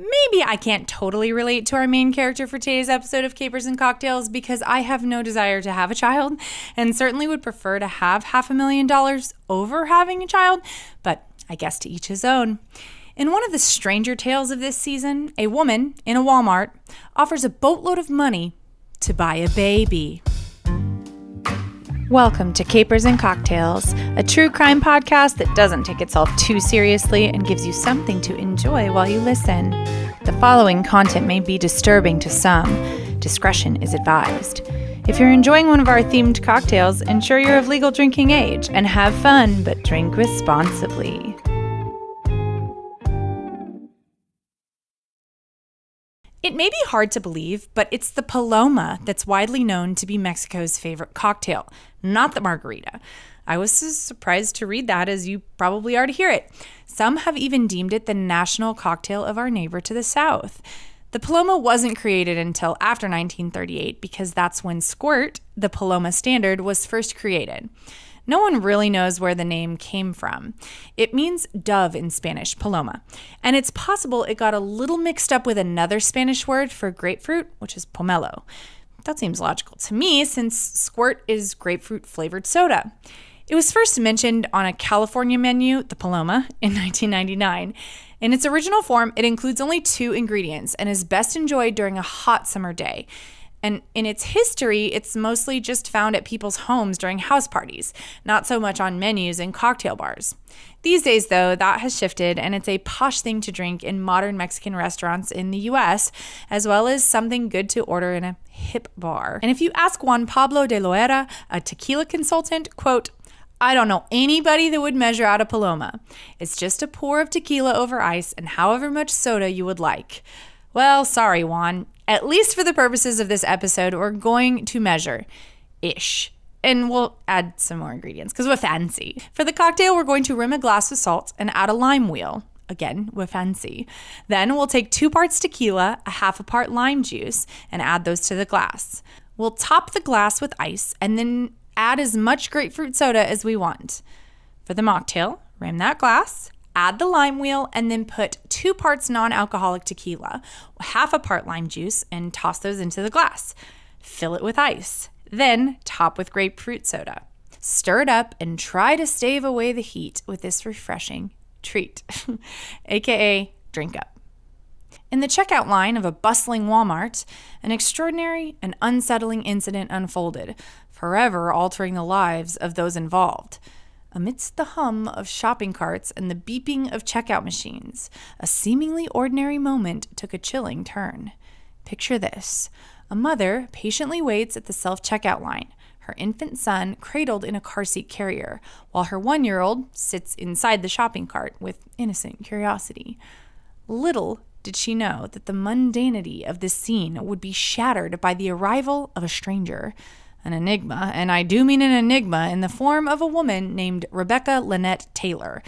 Maybe I can't totally relate to our main character for today's episode of Capers and Cocktails because I have no desire to have a child and certainly would prefer to have $500,000 over having a child, but I guess to each his own. In one of the stranger tales of this season, a woman in a Wal-Mart offers a boatload of money to buy a baby. Welcome to Capers and Cocktails, a true crime podcast that doesn't take itself too seriously and gives you something to enjoy while you listen. The following content may be disturbing to some. Discretion is advised. If you're enjoying one of our themed cocktails, ensure you're of legal drinking age and have fun, but drink responsibly. It may be hard to believe, but it's the Paloma that's widely known to be Mexico's favorite cocktail, not the margarita. I was surprised to read that, as you probably already hear it. Some have even deemed it the national cocktail of our neighbor to the south. The Paloma wasn't created until after 1938 because that's when Squirt, the Paloma standard, was first created. No one really knows where the name came from. It means dove in Spanish, Paloma, and it's possible it got a little mixed up with another Spanish word for grapefruit, which is pomelo. That seems logical to me since Squirt is grapefruit-flavored soda. It was first mentioned on a California menu, the Paloma, in 1999. In its original form, it includes only 2 ingredients and is best enjoyed during a hot summer day. And in its history, it's mostly just found at people's homes during house parties, not so much on menus in cocktail bars. These days, though, that has shifted, and it's a posh thing to drink in modern Mexican restaurants in the U.S., as well as something good to order in a hip bar. And if you ask Juan Pablo de Loera, a tequila consultant, quote, "I don't know anybody that would measure out a Paloma. It's just a pour of tequila over ice and however much soda you would like." Well, sorry, Juan. At least for the purposes of this episode, we're going to measure-ish. And we'll add some more ingredients because we're fancy. For the cocktail, we're going to rim a glass with salt and add a lime wheel. Again, we're fancy. Then we'll take 2 parts tequila, a half a part lime juice, and add those to the glass. We'll top the glass with ice and then add as much grapefruit soda as we want. For the mocktail, rim that glass, add the lime wheel, and then put 2 parts non-alcoholic tequila, half a part lime juice, and toss those into the glass. Fill it with ice. Then top with grapefruit soda. Stir it up and try to stave away the heat with this refreshing treat, aka drink up. In the checkout line of a bustling Wal-Mart, an extraordinary and unsettling incident unfolded, forever altering the lives of those involved. Amidst the hum of shopping carts and the beeping of checkout machines, a seemingly ordinary moment took a chilling turn. Picture this. A mother patiently waits at the self-checkout line, her infant son cradled in a car seat carrier, while her 1-year-old sits inside the shopping cart with innocent curiosity. Little did she know that the mundanity of this scene would be shattered by the arrival of a stranger. An enigma, and I do mean an enigma, in the form of a woman named Rebecca Lynette Taylor,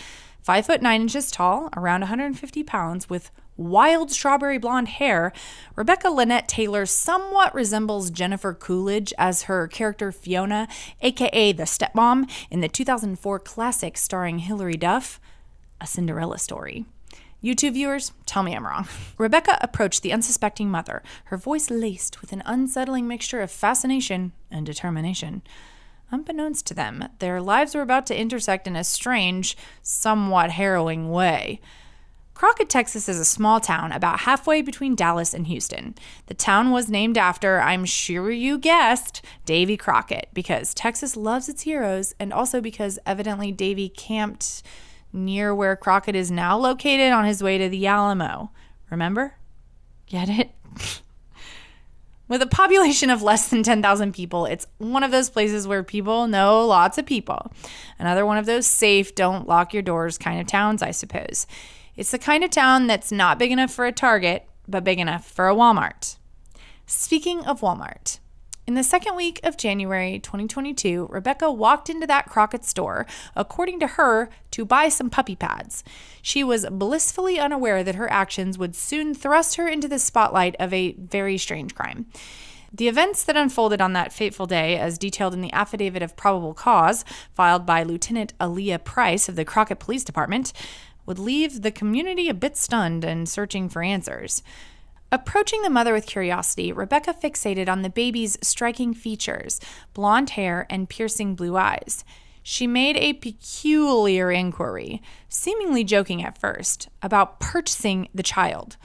5'9" tall, around 150 pounds, with wild strawberry blonde hair. Rebecca Lynette Taylor somewhat resembles Jennifer Coolidge as her character Fiona, aka the stepmom, in the 2004 classic starring Hilary Duff, A Cinderella Story. YouTube viewers, tell me I'm wrong. Rebecca approached the unsuspecting mother, her voice laced with an unsettling mixture of fascination and determination. Unbeknownst to them, their lives were about to intersect in a strange, somewhat harrowing way. Crockett, Texas is a small town about halfway between Dallas and Houston. The town was named after, I'm sure you guessed, Davy Crockett, because Texas loves its heroes, and also because evidently Davy camped near where Crockett is now located on his way to the Alamo. Remember? Get it? With a population of less than 10,000 people, it's one of those places where people know lots of people. Another one of those safe, don't lock your doors kind of towns, I suppose. It's the kind of town that's not big enough for a Target, but big enough for a Walmart. Speaking of Walmart, in the second week of January 2022, Rebecca walked into that Crockett store, according to her, to buy some puppy pads. She was blissfully unaware that her actions would soon thrust her into the spotlight of a very strange crime. The events that unfolded on that fateful day, as detailed in the affidavit of probable cause filed by Lieutenant Aaliyah Price of the Crockett Police Department, would leave the community a bit stunned and searching for answers. Approaching the mother with curiosity, Rebecca fixated on the baby's striking features, blonde hair and piercing blue eyes. She made a peculiar inquiry, seemingly joking at first, about purchasing the child.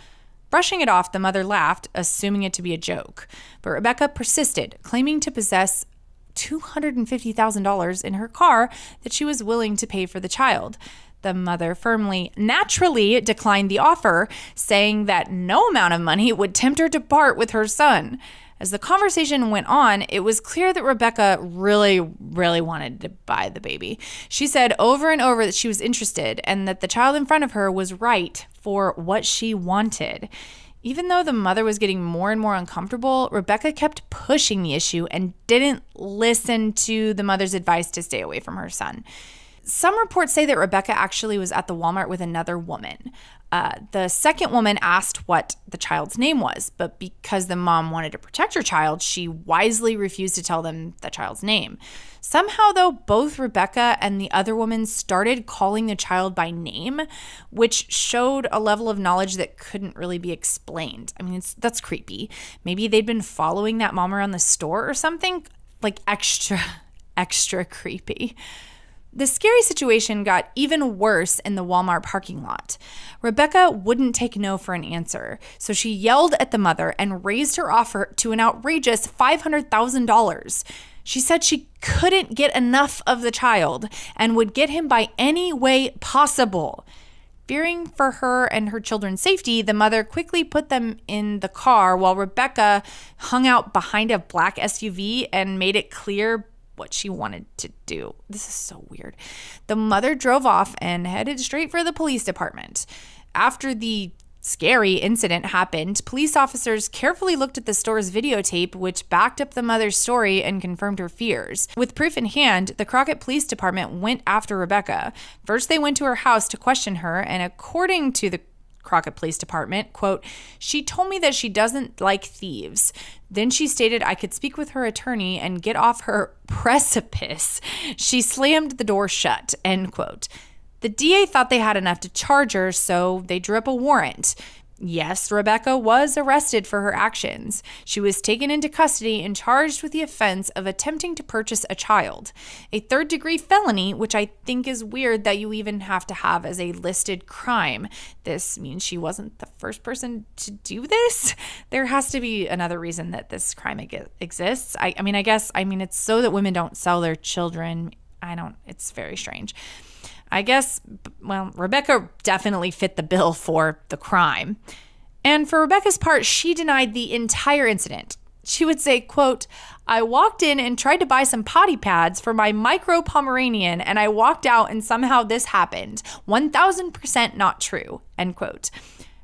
Brushing it off, the mother laughed, assuming it to be a joke. But Rebecca persisted, claiming to possess $250,000 in her car that she was willing to pay for the child. The mother firmly, naturally declined the offer, saying that no amount of money would tempt her to part with her son. As the conversation went on, it was clear that Rebecca really wanted to buy the baby. She said over and over that she was interested and that the child in front of her was right for what she wanted. Even though the mother was getting more and more uncomfortable, Rebecca kept pushing the issue and didn't listen to the mother's advice to stay away from her son. Some reports say that Rebecca actually was at the Walmart with another woman. The second woman asked what the child's name was, but because the mom wanted to protect her child, she wisely refused to tell them the child's name. Somehow, though, both Rebecca and the other woman started calling the child by name, which showed a level of knowledge that couldn't really be explained. I mean, that's creepy. Maybe they'd been following that mom around the store or something, like extra creepy. The scary situation got even worse in the Walmart parking lot. Rebecca wouldn't take no for an answer, so she yelled at the mother and raised her offer to an outrageous $500,000. She said she couldn't get enough of the child and would get him by any way possible. Fearing for her and her children's safety, the mother quickly put them in the car while Rebecca hung out behind a black SUV and made it clear what she wanted to do. This is so weird. The mother drove off and headed straight for the police department. After the scary incident happened, police officers carefully looked at the store's videotape, which backed up the mother's story and confirmed her fears. With proof in hand, the Crockett Police Department went after Rebecca. First, they went to her house to question her, and according to the Crockett Police Department, quote, "She told me that she doesn't like thieves. Then she stated I could speak with her attorney and get off her precipice. She slammed the door shut," end quote. The DA thought they had enough to charge her, so they drew up a warrant. Yes, Rebecca was arrested for her actions. She was taken into custody and charged with the offense of attempting to purchase a child, a third-degree felony, which I think is weird that you even have to have as a listed crime. This means she wasn't the first person to do this. There has to be another reason that this crime exists. I mean, it's so that women don't sell their children. It's very strange. I guess, well, Rebecca definitely fit the bill for the crime. And for Rebecca's part, she denied the entire incident. She would say, quote, "I walked in and tried to buy some potty pads for my micro Pomeranian, and I walked out and somehow this happened. 1,000% not true," end quote.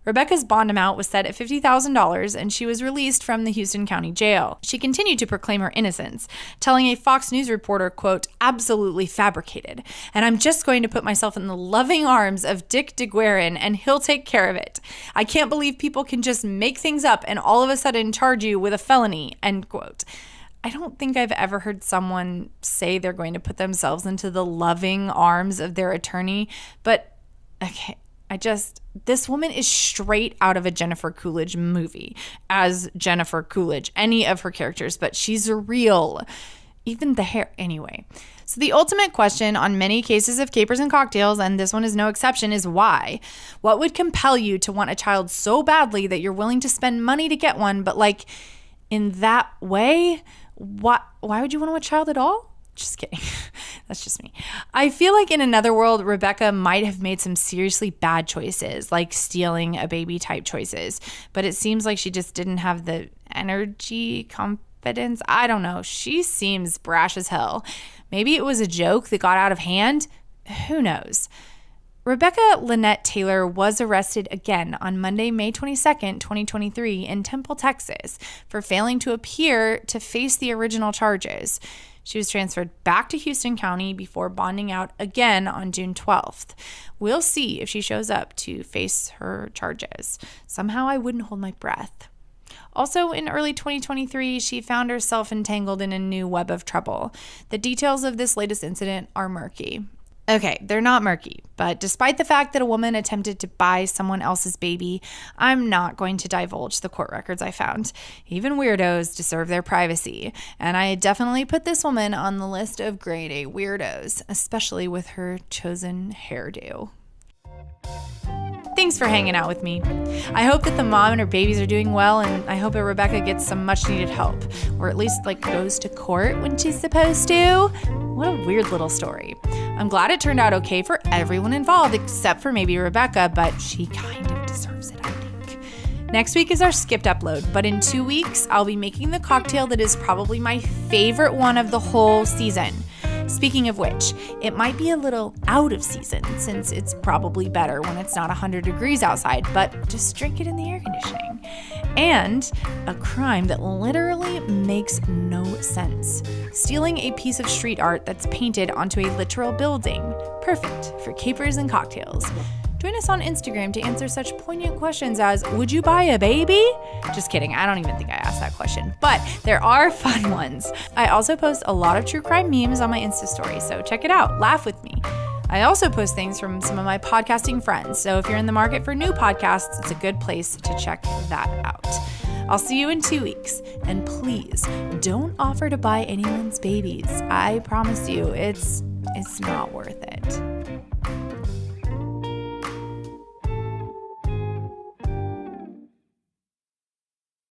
Rebecca's bond amount was set at $50,000, and she was released from the Houston County Jail. She continued to proclaim her innocence, telling a Fox News reporter, quote, "Absolutely fabricated, and I'm just going to put myself in the loving arms of Dick DeGuerin, and he'll take care of it. I can't believe people can just make things up and all of a sudden charge you with a felony," end quote. I don't think I've ever heard someone say they're going to put themselves into the loving arms of their attorney, but okay. This woman is straight out of a Jennifer Coolidge movie as Jennifer Coolidge, any of her characters, but she's real. Even the hair. Anyway, so the ultimate question on many cases of capers and cocktails, and this one is no exception, is why? What would compel you to want a child so badly that you're willing to spend money to get one, but like in that way? Why would you want a child at all? Just kidding. That's just me. I feel like in another world, Rebecca might have made some seriously bad choices, like stealing a baby type choices. But it seems like she just didn't have the energy, confidence. I don't know. She seems brash as hell. Maybe it was a joke that got out of hand. Who knows? Rebecca Lynette Taylor was arrested again on Monday, May 22nd, 2023 in Temple, Texas, for failing to appear to face the original charges. She was transferred back to Houston County before bonding out again on June 12th. We'll see if she shows up to face her charges. Somehow I wouldn't hold my breath. Also, in early 2023, she found herself entangled in a new web of trouble. The details of this latest incident are murky. Okay, they're not murky, but despite the fact that a woman attempted to buy someone else's baby, I'm not going to divulge the court records I found. Even weirdos deserve their privacy, and I definitely put this woman on the list of grade A weirdos, especially with her chosen hairdo. Thanks for hanging out with me. I hope that the mom and her babies are doing well, and I hope that Rebecca gets some much needed help, or at least goes to court when she's supposed to. What a weird little story. I'm glad it turned out okay for everyone involved, except for maybe Rebecca, but she kind of deserves it, I think. Next week is our skipped upload, but in 2 weeks, I'll be making the cocktail that is probably my favorite one of the whole season. Speaking of which, it might be a little out of season since it's probably better when it's not 100 degrees outside, but just drink it in the air conditioning. And a crime that literally makes no sense. Stealing a piece of street art that's painted onto a literal building. Perfect for capers and cocktails. Join us on Instagram to answer such poignant questions as, would you buy a baby? Just kidding, I don't even think I asked that question, but there are fun ones. I also post a lot of true crime memes on my Insta story, so check it out, laugh with me. I also post things from some of my podcasting friends, so if you're in the market for new podcasts, it's a good place to check that out. I'll see you in 2 weeks, and please don't offer to buy anyone's babies. I promise you, it's not worth it.